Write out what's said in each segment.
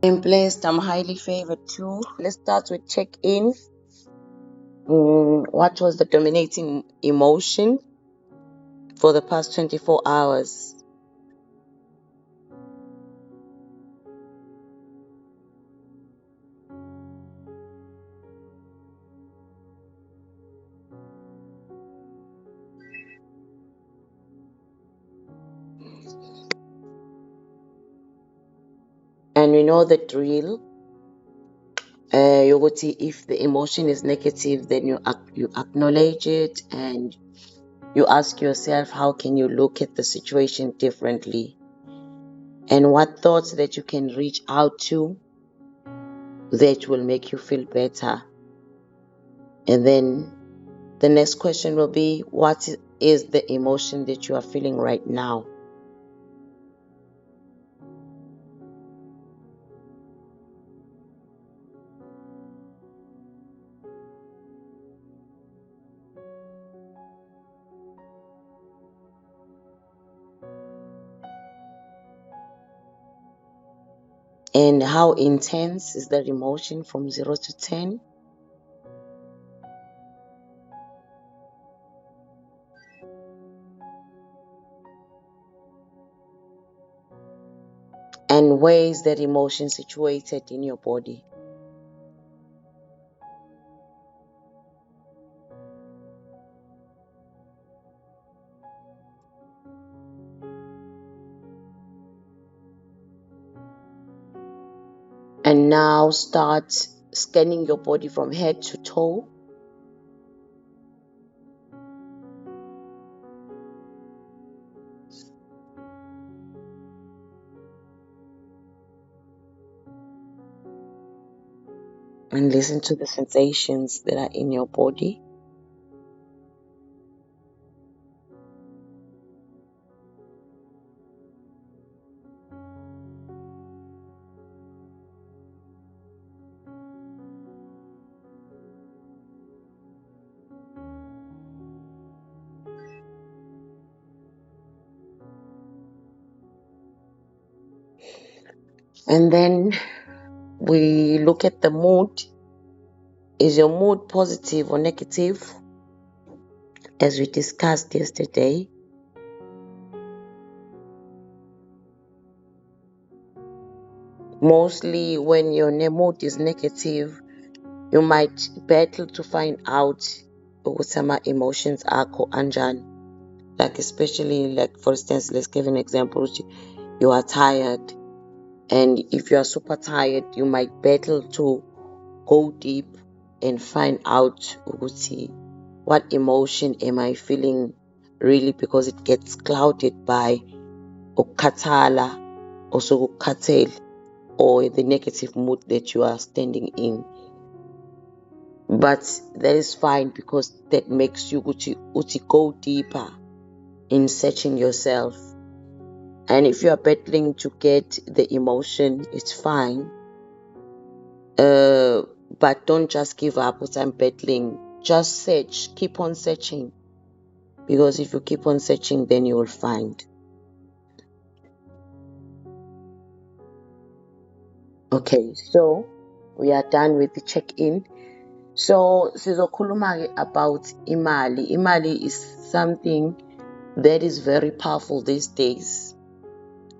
I'm blessed. I'm highly favored too. Let's start with check in. What was the dominating emotion for the past 24 hours? And we know the drill. You would see if the emotion is negative, then you acknowledge it and you ask yourself, how can you look at the situation differently? And what thoughts that you can reach out to that will make you feel better? And then the next question will be, what is the emotion that you are feeling right now? And how intense is that emotion from 0 to 10? And where is that emotion situated in your body? And now start scanning your body from head to toe. And listen to the sensations that are in your body. And then we look at the mood. Is your mood positive or negative? As we discussed yesterday. Mostly when your mood is negative, you might battle to find out ukuthi ama-emotions akho anjani. Like especially like for instance, let's give an example. You are tired, and if you are super tired, you might battle to go deep and find out ukuthi what emotion am I feeling really, because it gets clouded by ukukhathala or ukukhathele, or the negative mood that you are standing in. But that is fine, because that makes you uti go deeper in searching yourself. And if you are battling to get the emotion, it's fine. But don't just give up what I'm battling. Just search, keep on searching. Because if you keep on searching, then you will find. Okay, so we are done with the check-in. So sizokhuluma about imali. Imali is something that is very powerful these days.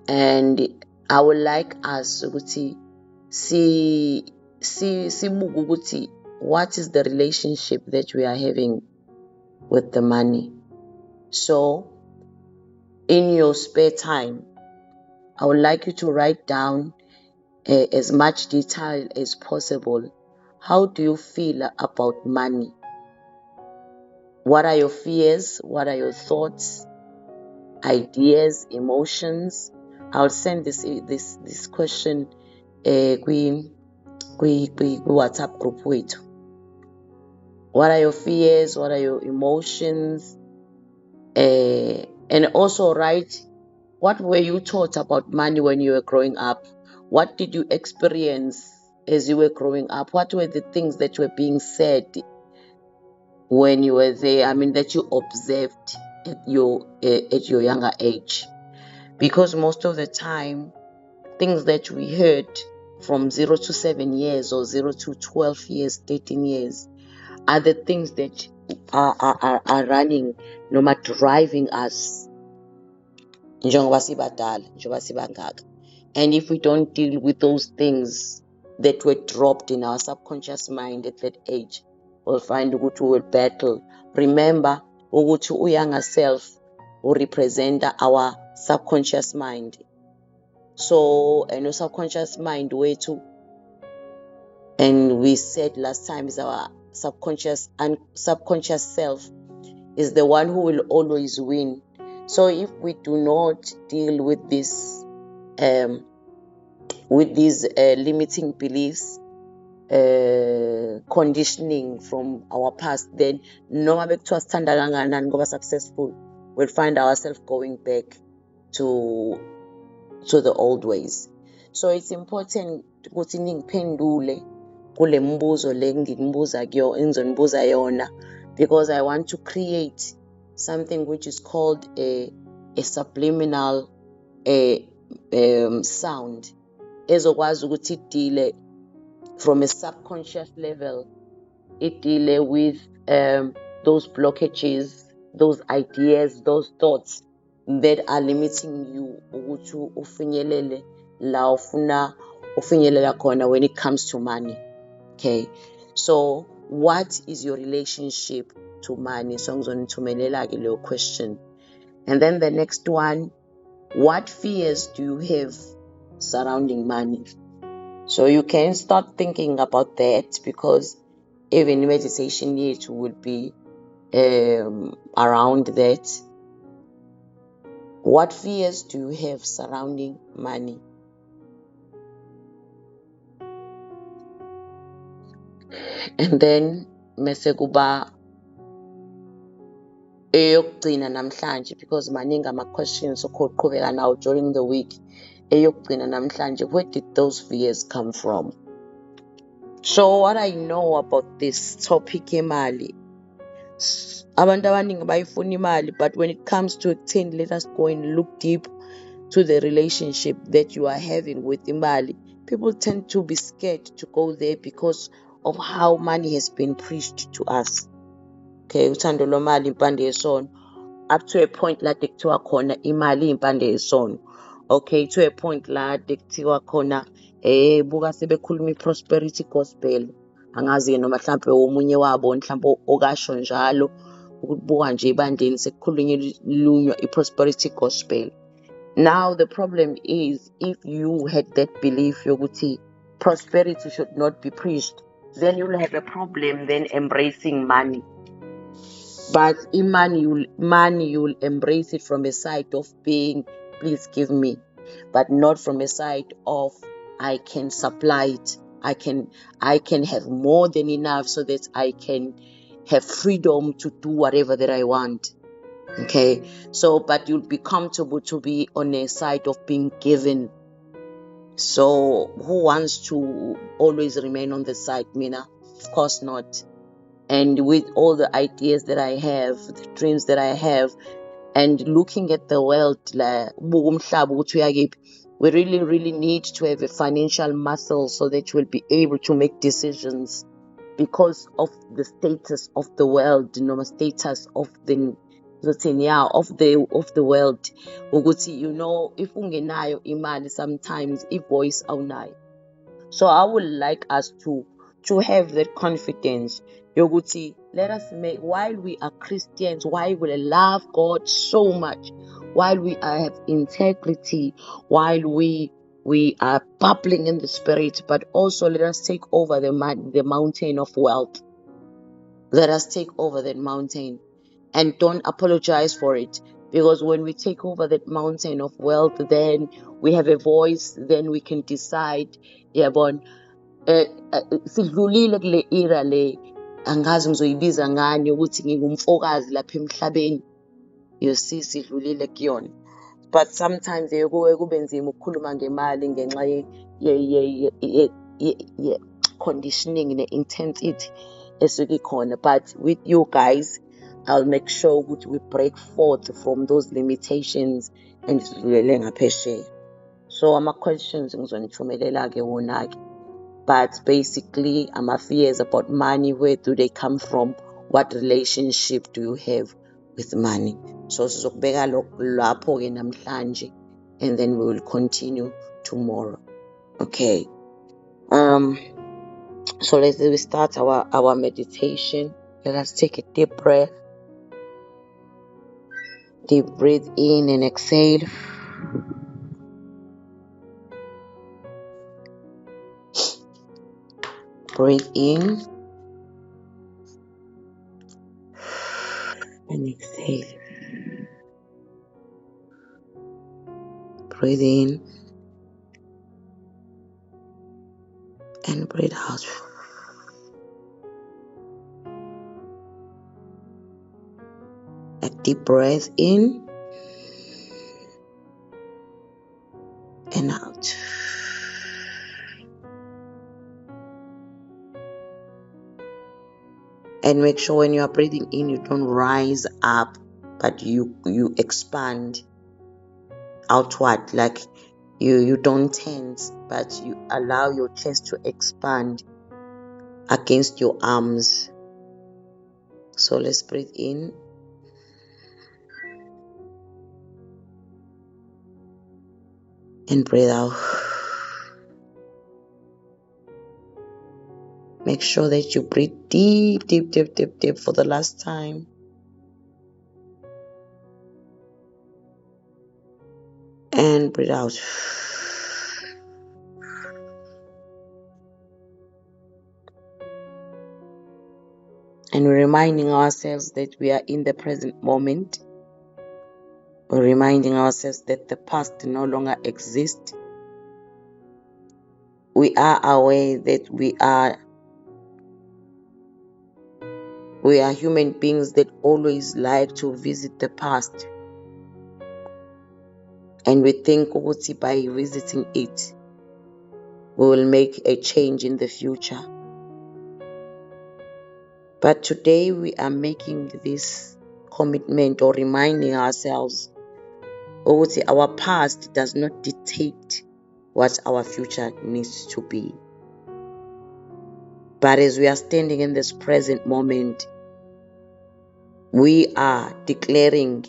And I would like us ukuthi sibuke ukuthi what is the relationship that we are having with the money. So in your spare time, I would like you to write down as much detail as possible. How do you feel about money? What are your fears? What are your thoughts, ideas, emotions? I'll send this question WhatsApp group wethu. What are your fears? What are your emotions? And also write, what were you taught about money when you were growing up? What did you experience as you were growing up? What were the things that were being said when you were there? I mean, that you observed at your younger age. Because most of the time, things that we heard from 0 to 7 years or 0 to 12 years, 13 years are the things that are running noma driving us njengoba sibadala, njengoba sibangaka. And if we don't deal with those things that were dropped in our subconscious mind at that age, we'll find ukuthi we will battle. Remember ukuthi uyanga self will represent our subconscious mind. So, and subconscious mind wethu, and we said last time, is our subconscious, and subconscious self is the one who will always win. So if we do not deal with this with these limiting beliefs, conditioning from our past, then noma bekuthiwa sithanda kangakanani ngoba successful, we'll find ourselves going back to the old ways. So it's important ukuthi ningiphendule kule mbuzo le engizonibuza yona, because I want to create something which is called a subliminal sound ezokwazi ukuthi idile from a subconscious level, idile with those blockages, those ideas, those thoughts that are limiting you ukuthi ufinyelele la ufuna ufinyelela khona when it comes to money. Okay, so what is your relationship to money? So ngizonithumelela ke leyo question. And then the next one, what fears do you have surrounding money? So you can start thinking about that, because even meditation yethu will be around that. What fears do you have surrounding money? And then mese kuba eyokugcina namhlanje, because maningi ama-questions soqhubeka now during the week. Eyokugcina namhlanje, where did those fears come from? So what I know about this topic imali, abantu abaningi bayifuna imali, but when it comes to ekutheni let us go and look deep to the relationship that you are having with imali, people tend to be scared to go there because of how money has been preached to us. Okay, uthando lwamali impande yesono, up to a point la kuthiwa khona imali impande yesono. Okay, to a point la kuthiwa khona buka sebekhuluma i-prosperity gospel. Angazi noma mhlambe omunye wabo mhlambe okasho njalo ukubuka nje ebandleni sekukhulunywa i-prosperity gospel. Now the problem is, if you had that belief yokuthi prosperity should not be preached, then you'll have a problem then embracing money. But in money you'll embrace it from a side of being, please give me, but not from a side of I can supply it. I can have more than enough so that I can have freedom to do whatever that I want. Okay, so but you'll be comfortable to be on a side of being given. So who wants to always remain on the side, Mina? Of course not. And with all the ideas that I have, the dreams that I have, and looking at the world, we really need to have a financial muscle so that you will be able to make decisions because of the status of the world, status of the world. If ungenayo imali, sometimes voice awunayo. So I would like us to have that confidence. Yoguti, let us make, while we are Christians, while we love God so much, while we have integrity, while we are bubbling in the spirit, but also let us take over the mountain of wealth. Let us take over that mountain, and don't apologize for it, because when we take over that mountain of wealth, then we have a voice, then we can decide, sidlulile kule era le, angazi ngizoyibiza ngani ukuthi ngingumfokazi lapha emhlabeni. You see, sidlulile kuyona. But sometimes kube nzima ukukhuluma ngemali ngenxa ye conditioning ne-intensity esuke ikhona. But with you guys, I'll make sure we break forth from those limitations and sidlulele ngaphesheya. So ama-questions ngizonithumelela-ke wona-ke. But basically, fears about money, where do they come from? What relationship do you have with money? So sizokubeka lapho-ke namhlanje, and then we will continue tomorrow. Okay. So let's start our meditation. Let us take a deep breath. Deep breathe in and exhale. Breathe in and exhale. Breathe in and breathe out. A deep breath in and out. And make sure when you are breathing in, you don't rise up, but you expand outward. Like you don't tense, but you allow your chest to expand against your arms. So let's breathe in and breathe out. Make sure that you breathe deep, deep, deep, deep, deep for the last time. And breathe out. And we're reminding ourselves that we are in the present moment. We're reminding ourselves that the past no longer exists. We are aware that we are human beings that always like to visit the past. And we think by visiting it, we will make a change in the future. But today we are making this commitment or reminding ourselves our past does not dictate what our future needs to be. But as we are standing in this present moment, we are declaring,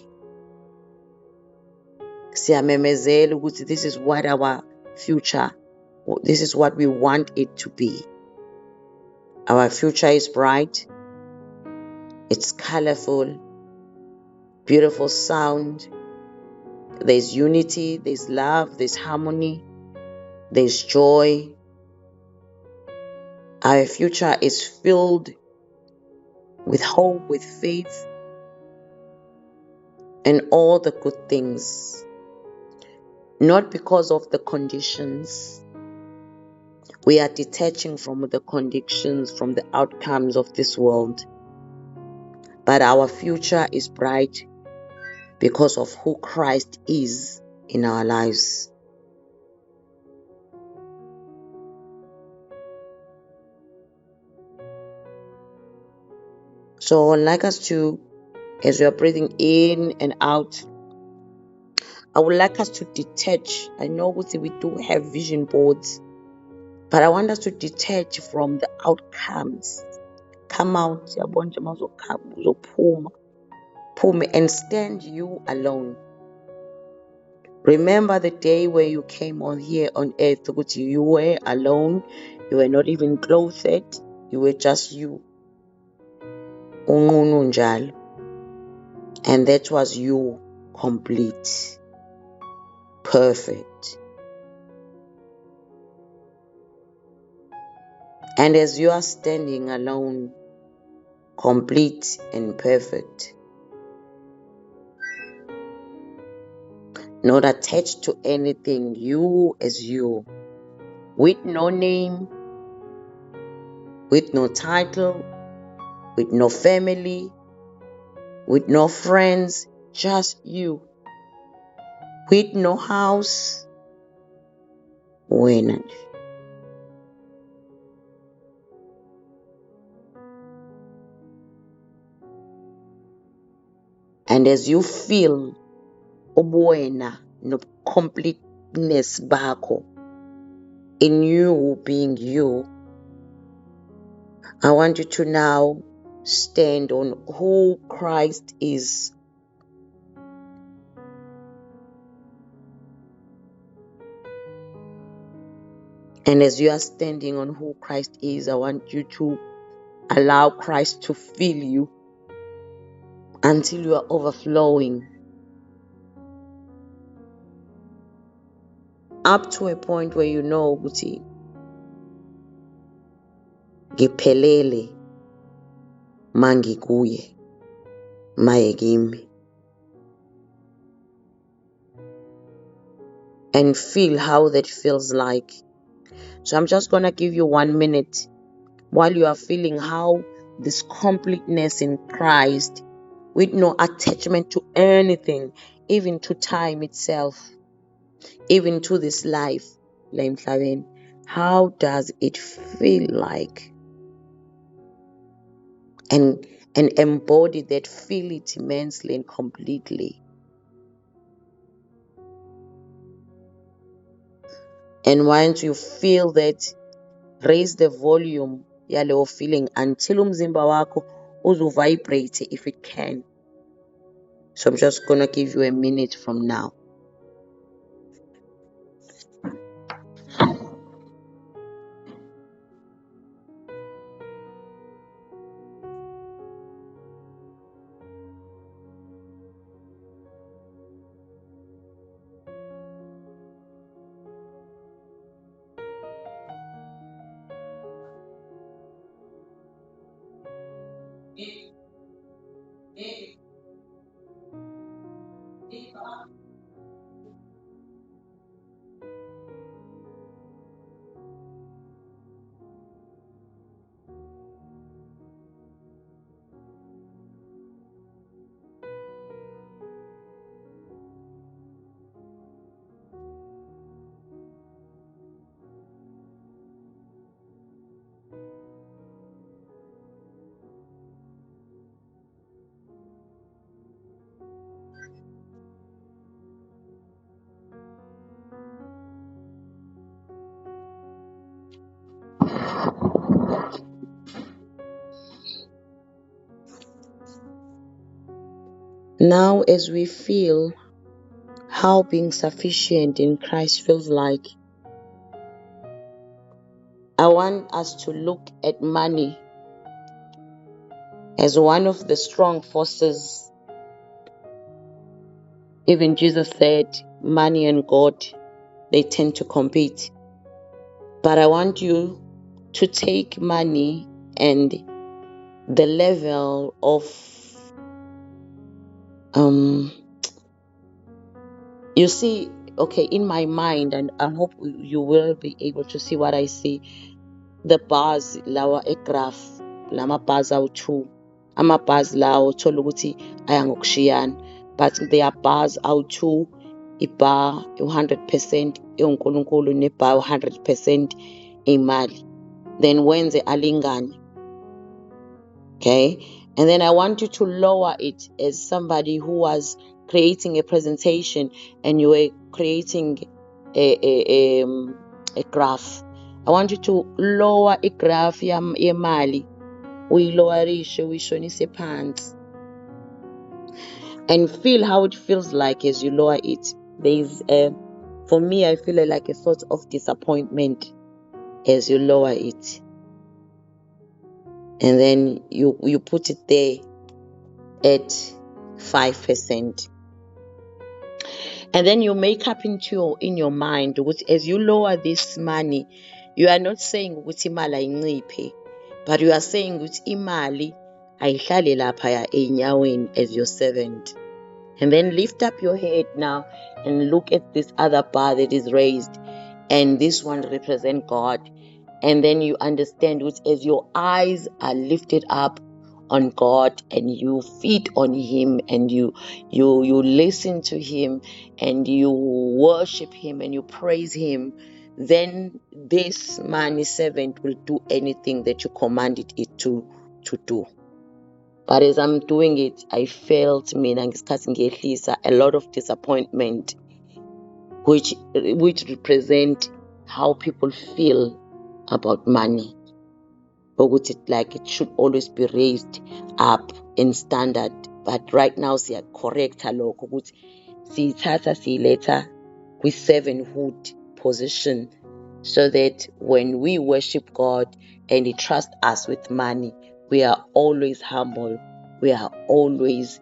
this is what our future, this is what we want it to be. Our future is bright, it's colorful, beautiful sound. There's unity, there's love, there's harmony, there's joy. Our future is filled with hope, with faith, and all the good things. Not because of the conditions. We are detaching from the conditions, from the outcomes of this world. But our future is bright because of who Christ is in our lives. So I'd like us to, as we are breathing in and out, I would like us to detach. I know we do have vision boards, but I want us to detach from the outcomes. Come out, and stand you alone. Remember the day where you came on here on earth, you were alone, you were not even clothed, you were just you. And that was you, complete, perfect. And as you are standing alone, complete and perfect, not attached to anything, you as you, with no name, with no title, with no family, with no friends, just you, with no house, when. And as you feel ubuwena no complete bakho, in you being you, I want you to now stand on who Christ is. And as you are standing on who Christ is, I want you to allow Christ to fill you until you are overflowing, up to a point where you know ukuthi ngiphelele mangikuye maye kimi, and feel how that feels like. So I'm just gonna give you 1 minute while you are feeling how this completeness in Christ, with no attachment to anything, even to time itself, even to this life, how does it feel like? And embody that, feel it immensely and completely. And once you feel that, raise the volume yaleyo feeling until umzimba wakho uzu-vibrate if it can. So I'm just gonna give you a minute from now. Now, as we feel how being sufficient in Christ feels like, I want us to look at money as one of the strong forces. Even Jesus said money and God, they tend to compete. But I want you to take money and the level of you see, okay, in my mind, and I hope you will be able to see what I see. The bars lawa egraph, lama bars awu-2, ama-bars lawo uthola ukuthi aya ngokushiyana, but there are bars awu-2, ibar 100% iwuNkulunkulu nebar 100% imali, then wenze alingane. Okay, and then I want you to lower it as somebody who was creating a presentation and you were creating a graph. I want you to lower a graph yemali, uyilowerishe uyishonise phansi, and feel how it feels like as you lower it. There's for me, I feel like a sort of disappointment as you lower it, and then you put it there at 5%. And then you make up in your mind, which as you lower this money, you are not saying ukuthi imali ayinciphe, but you are saying ukuthi imali ayihlale lapha einyaweni as your servant. And then lift up your head now and look at this other bar that is raised, and this one represents God. And then you understand which as your eyes are lifted up on God and you feed on Him and you listen to Him and you worship Him and you praise Him, then this money servant will do anything that you commanded it to do. But as I'm doing it, I felt a lot of disappointment. which represent how people feel about money. But it should always be raised up in standard. But right now correct lokho ukuthi siyithatha siyiletha kwi-servanthood position, so that when we worship God and He trusts us with money, we are always humble. We are always,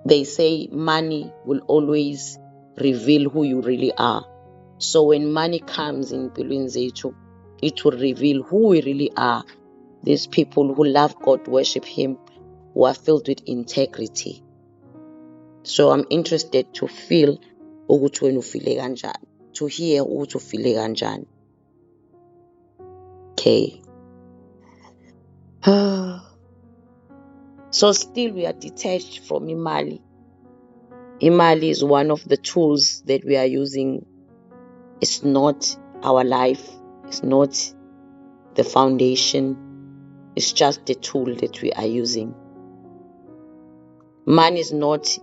they say money will always reveal who you really are. So when money comes in empilweni zethu, it will reveal who we really are. These people who love God, worship Him, who are filled with integrity. So I'm interested to feel ukuthi wena ufile kanjani, to hear ukuthi ufile kanjani. Okay. So still we are detached from imali. Imali is one of the tools that we are using. It's not our life. It's not the foundation. It's just the tool that we are using. Money is not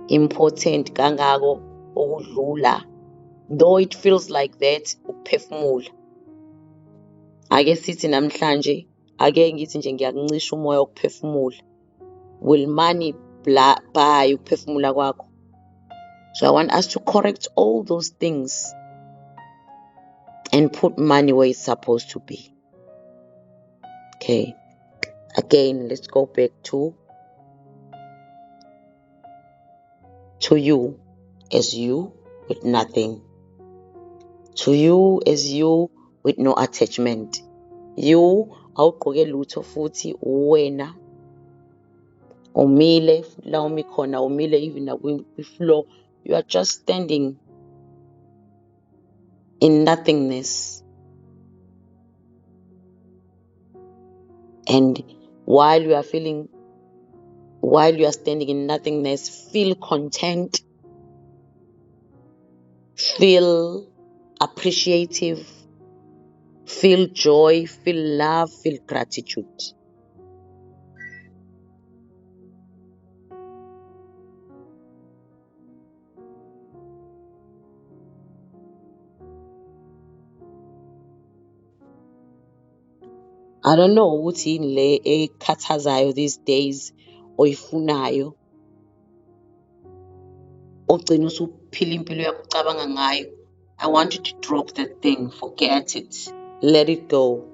important kangako ukudlula, though it feels like that ukuphefumula. Ake sithi namhlanje ake ngithi nje ngiyakuncisha umoya wokuphefumula. Will money buy ukuphefumula kwakho? So I want us to correct all those things and put money where it's supposed to be. Okay. Again, let's go back to you as you with nothing. To you as you with no attachment. You awugqoke lutho futhi wena umile la umi khona, umile even kwi-floor. You are just standing in nothingness. And while you are standing in nothingness, feel content, feel appreciative, feel joy, feel love, feel gratitude. I don't know ukuthi yini le ekhathazayo these days oyifunayo ogcina usuphila impilo yakho ucabanga ngayo. I want you to drop that thing, forget it, let it go.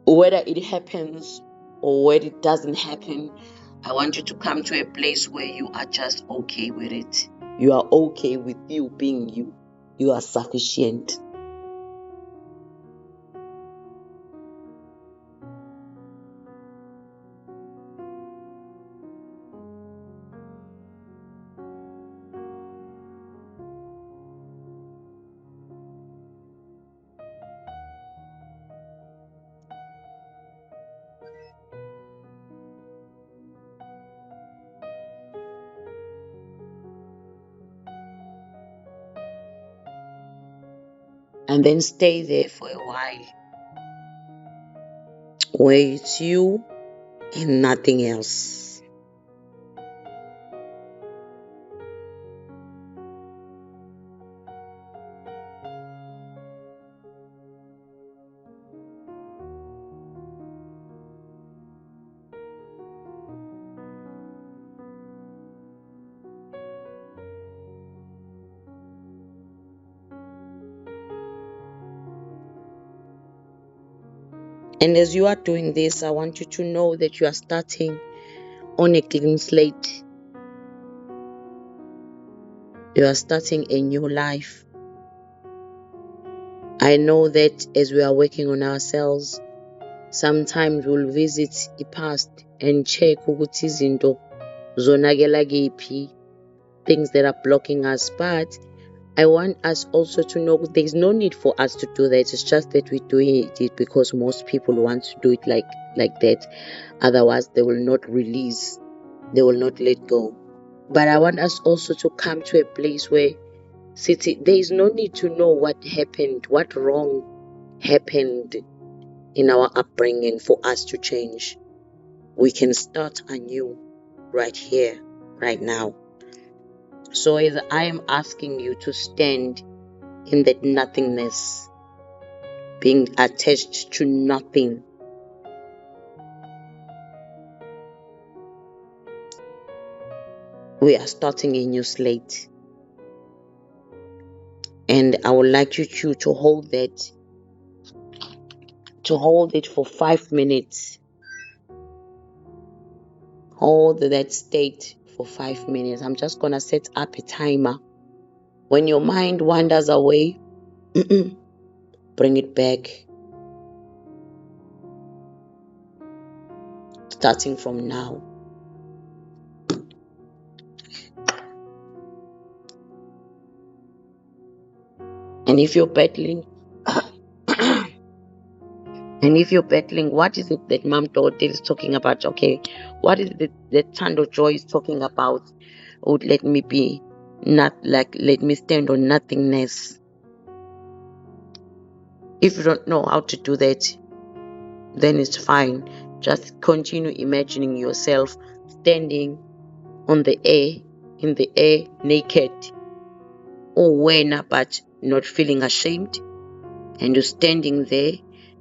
Whether it happens or whether it doesn't happen, I want you to come to a place where you are just okay with it. You are okay with you being you. You are sufficient. And then stay there for a while, where it's you and nothing else. And as you are doing this, I want you to know that you are starting on a clean slate. You are starting a new life. I know that as we are working on ourselves, sometimes we'll visit the past and check ukuthi izinto zonakela kephi, things that are blocking us. But I want us also to know there's no need for us to do that. It's just that we're doing it because most people want to do it like that. Otherwise, they will not release. They will not let go. But I want us also to come to a place where there is no need to know what happened, what wrong happened in our upbringing for us to change. We can start anew. right here, right now. So as I am asking you to stand in that nothingness, being attached to nothing, we are starting a new slate. And I would like you to hold it for 5 minutes. Hold that state for 5 minutes. I'm just gonna set up a timer. When your mind wanders away, bring it back, starting from now. And if you're battling, what is it that Mom Dorothy is talking about? Okay, what is it that Tando Joy is talking about? Would let me be not like let me stand on nothingness. If you don't know how to do that, then it's fine. Just continue imagining yourself standing on the air, in the air, naked, or when but not feeling ashamed, and you're standing there,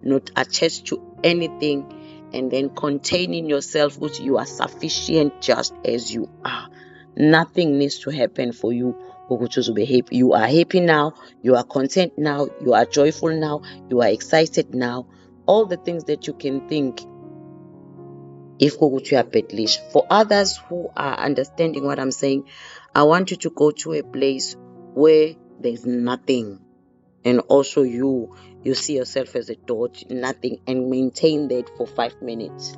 not attached to anything, and then containing yourself, which you are sufficient just as you are. Nothing needs to happen for you to be happy. You are happy now, you are content now, you are joyful now, you are excited now. All the things that you can think if you are petlish. For others who are understanding what I'm saying, I want you to go to a place where there's nothing. And also you see yourself as a dot, nothing, and maintain that for 5 minutes.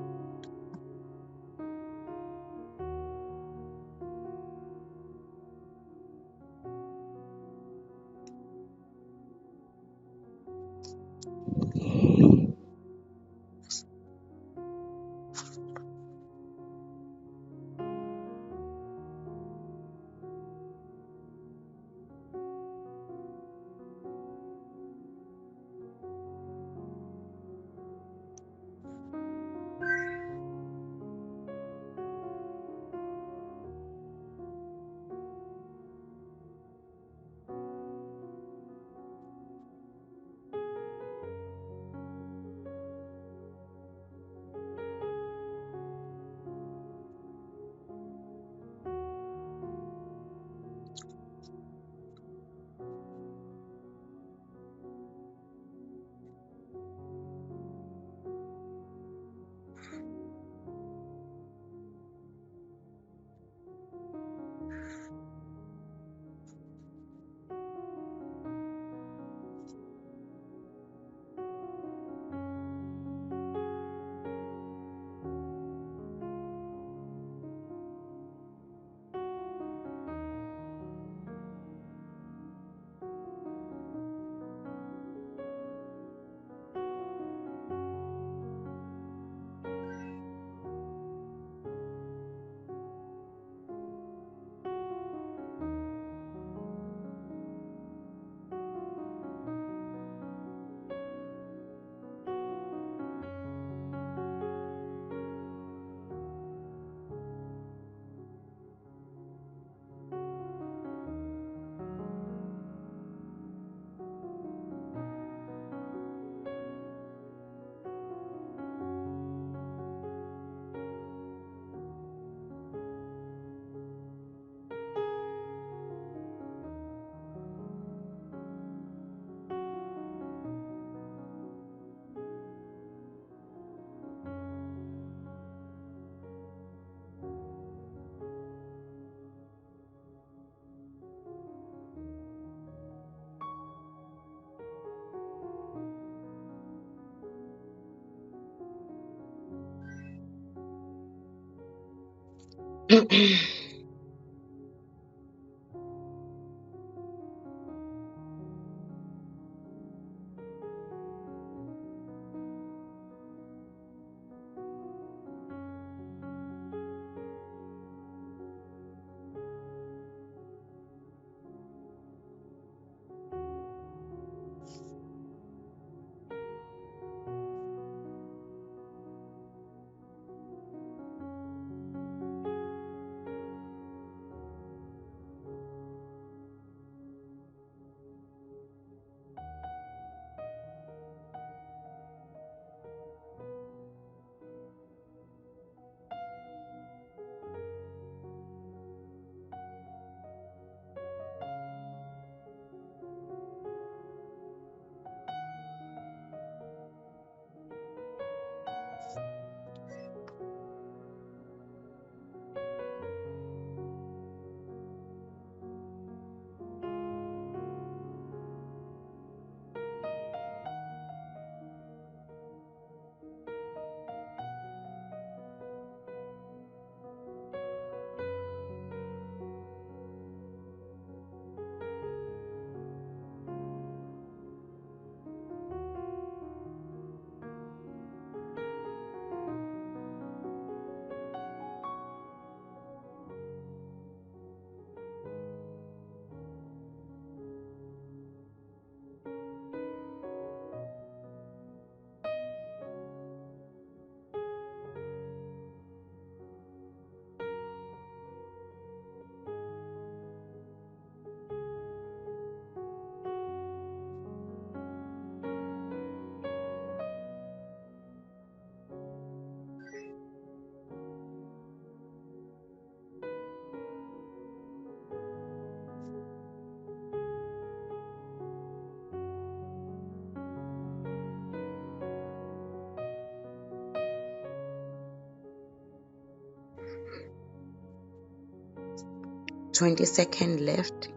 20 seconds left.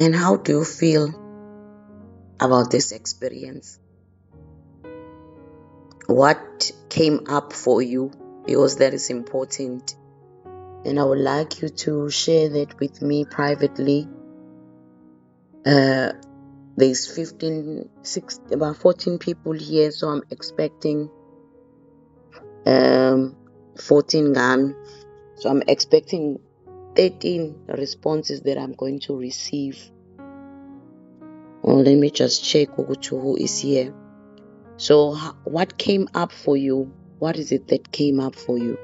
And how do you feel about this experience? What came up for you? Because that is important. And I would like you to share that with me privately. There's about 14 people here, so I'm expecting 14 GAM. So I'm expecting 13 responses that I'm going to receive. Well, let me just check who is here. So what came up for you? What is it that came up for you?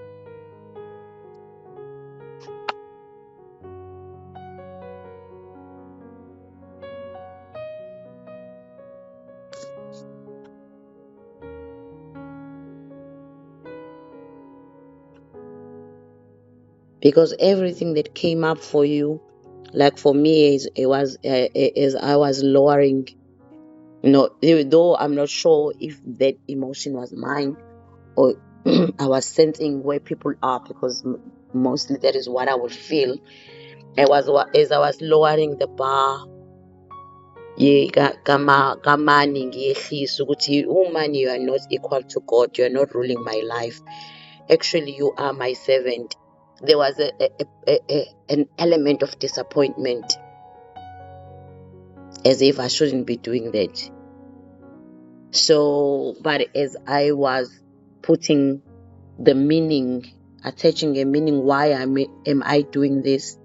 Because everything that came up for you, like for me, it was as I was lowering, though I'm not sure if that emotion was mine or I was sensing where people are, because mostly that is what I would feel. As I was lowering the bar, kamani ngiyehlisa ukuthi umani, you are not equal to God, you are not ruling my life. Actually, you are my servant. There was an element of disappointment, as if I shouldn't be doing that. So, but as I was putting the meaning, attaching a meaning, why am I doing this?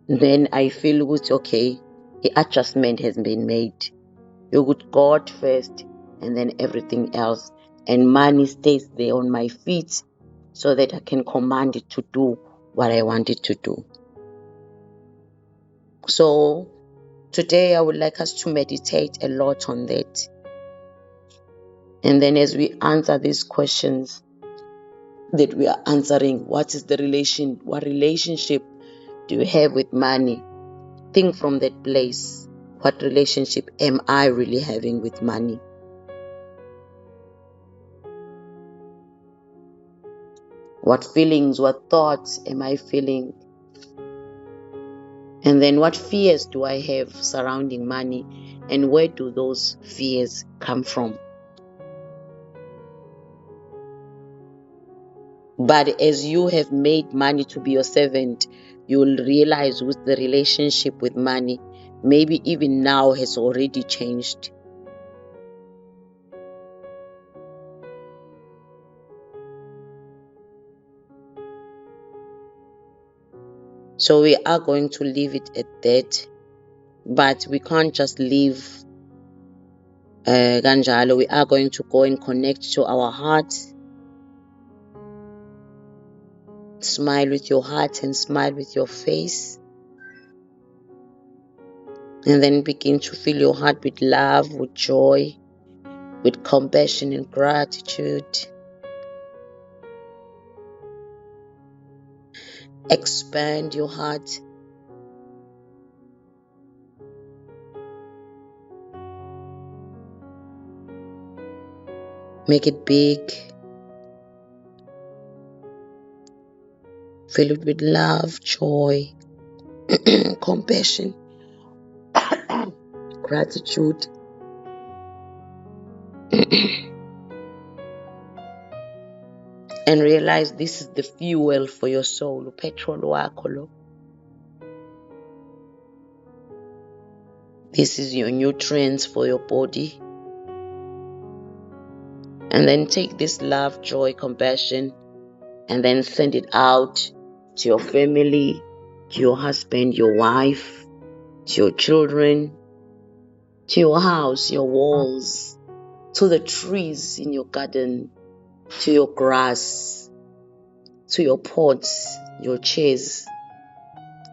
Then I feel good, okay, the adjustment has been made. You put God first and then everything else. And money stays there on my feet so that I can command it to do what I want it to do. So today I would like us to meditate a lot on that. And then as we answer these questions that we are answering, what relationship do you have with money? Think from that place. What relationship am I really having with money? What feelings, what thoughts am I feeling? And then what fears do I have surrounding money? And where do those fears come from? But as you have made money to be your servant, you will realize with the relationship with money, maybe even now has already changed. So we are going to leave it at that. But we can't just leave ganjalo. We are going to go and connect to our hearts. Smile with your heart and smile with your face. And then begin to fill your heart with love, with joy, with compassion and gratitude. Expand your heart. Make it big. Fill it with love, joy, compassion, gratitude. And realize this is the fuel for your soul, petrol wakho lo. This is your nutrients for your body. And then take this love, joy, compassion, and then send it out to your family, to your husband, your wife, to your children, to your house, your walls, to the trees in your garden, to your grass, to your pots, your chairs,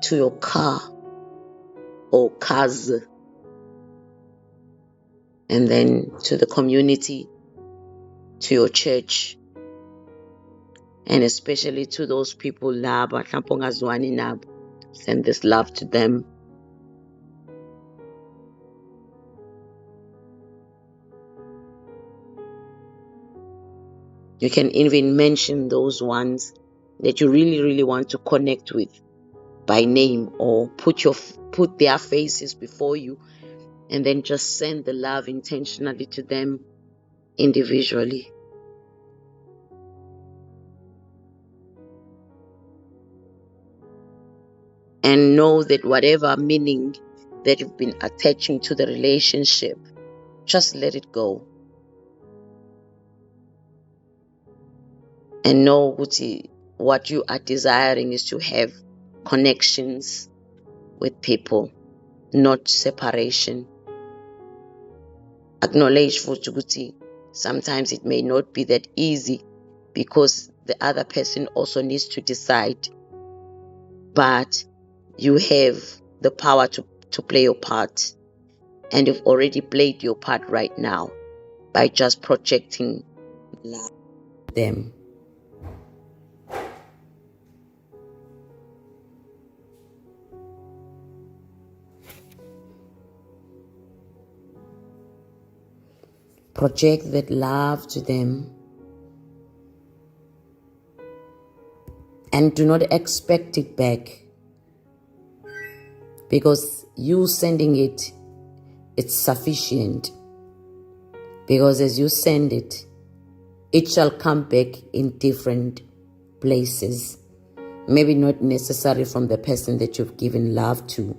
to your car or cars. and then to the community, to your church, and especially to those people laba mhlawumbe ongazwani nabo. Send this love to them. You can even mention those ones that you really, really want to connect with by name, or put their faces before you, and then just send the love intentionally to them individually. And know that whatever meaning that you've been attaching to the relationship, just let it go. And know what you are desiring is to have connections with people, not separation. Acknowledge futhi sometimes it may not be that easy, because the other person also needs to decide. But you have the power to play your part. And you've already played your part right now by just projecting love to them. Project that love to them. And do not expect it back. Because you sending it, it's sufficient. Because as you send it, it shall come back in different places. Maybe not necessarily from the person that you've given love to.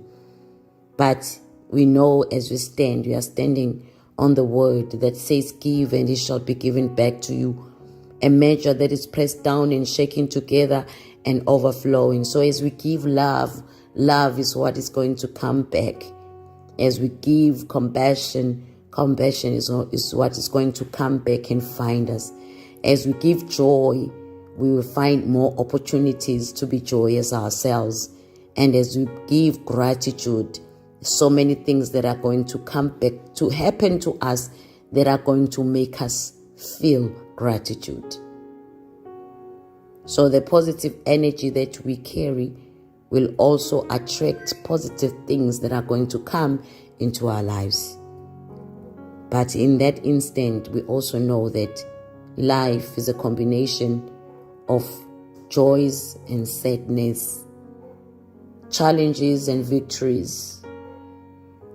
But we know as we stand, we are standing on the word that says, give and it shall be given back to you. A measure that is pressed down and shaken together and overflowing. So as we give love, love is what is going to come back. As we give compassion, compassion is what is going to come back and find us. As we give joy, we will find more opportunities to be joyous ourselves. And as we give gratitude, so many things that are going to come back to happen to us that are going to make us feel gratitude. So the positive energy that we carry will also attract positive things that are going to come into our lives. But in that instant, we also know that life is a combination of joys and sadness, challenges and victories.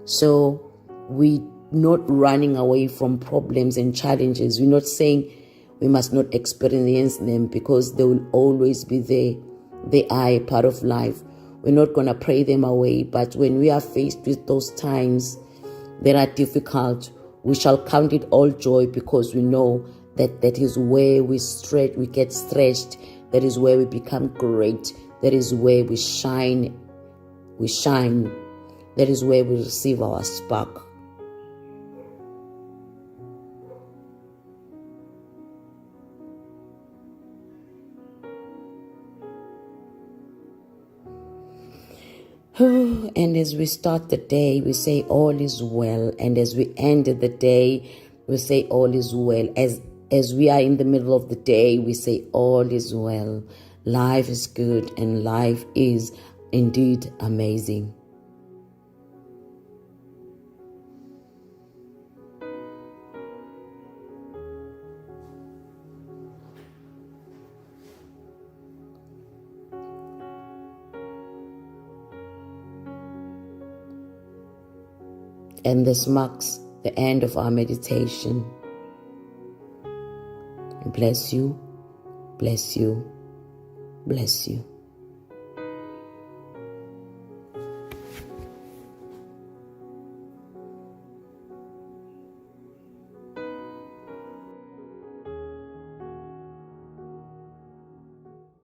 So we're not running away from problems and challenges. We're not saying we must not experience them, because they will always be there. They are a part of life. We're not going to pray them away. But when we are faced with those times that are difficult, we shall count it all joy, because we know that that is where we get stretched. That is where we become great. That is where we shine. We shine. That is where we receive our spark. And as we start the day, we say all is well. And as we end the day, we say all is well. As we are in the middle of the day, we say all is well. Life is good and life is indeed amazing. And this marks the end of our meditation. Bless you, bless you, bless you.